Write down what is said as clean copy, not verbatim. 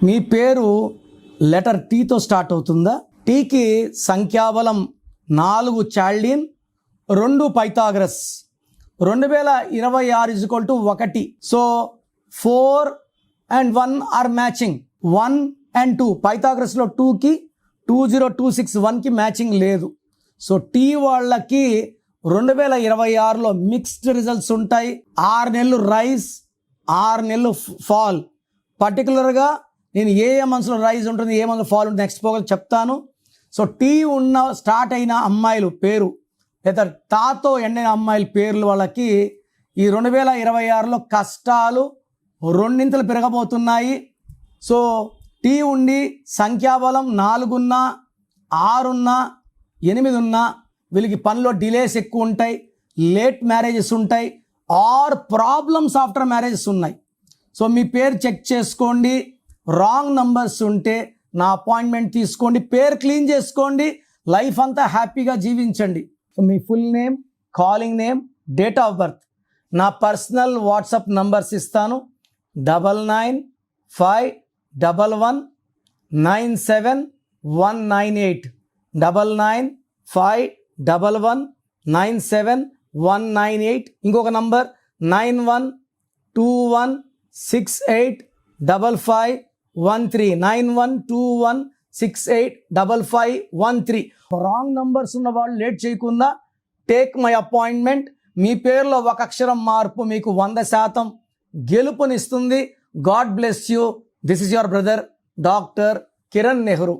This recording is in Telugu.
మీ పేరు లెటర్ టీతో స్టార్ట్ అవుతుందా? టీకి సంఖ్యాబలం 4 Chaldean, 2 Pythagoras. 2026 1. So 4 and 1 are matching. 1 and 2 పైథాగరస్లో 2కి 2026 1కి మ్యాచింగ్ లేదు. సో టీ వాళ్ళకి 2026లో మిక్స్డ్ రిజల్ట్స్ ఉంటాయి. 6 నెలలు రైజ్, 6 నెలలు ఫాల్. పర్టికులర్గా నేను ఏ మంత్స్లో రైజ్ ఉంటుంది, ఏ మంత్లో ఫాల్ ఉంటుంది నెక్స్ట్ పోగలు చెప్తాను. సో టీ ఉన్న స్టార్ట్ అయిన అమ్మాయిలు పేరు లేదా తాతో ఎండిన అమ్మాయిల పేర్లు వాళ్ళకి ఈ 2026లో కష్టాలు రెండింతలు పెరగబోతున్నాయి. సో టీ ఉండి సంఖ్యాబలం 4 ఉన్నా, 6 ఉన్నా, 8 ఉన్నా వీళ్ళకి పనిలో డిలేస్ ఎక్కువ ఉంటాయి, లేట్ మ్యారేజెస్ ఉంటాయి, ఆర్ ప్రాబ్లమ్స్ ఆఫ్టర్ మ్యారేజెస్ ఉన్నాయి. సో మీ పేరు చెక్ చేసుకోండి. రాంగ్ నంబర్స్ ఉంటే నా అపాయింట్మెంట్ తీసుకోండి, పేరు క్లీన్ చేసుకోండి, లైఫ్ అంతా హ్యాపీగా జీవించండి. So me full name, calling name, date of birth, నా పర్సనల్ వాట్సాప్ నంబర్స్ ఇస్తాను. 9951197198 9951197198. ఇంకొక నంబర్ 9121685513 9121685513. రాంగ్ నంబర్స్ ఉన్న వాళ్ళు లేట్ చేయకుండా టేక్ మై అపాయింట్మెంట్. మీ పేరులో ఒక అక్షరం మార్పు మీకు 100% గెలుపునిస్తుంది. God bless you. This is your brother doctor Kiran Nehru.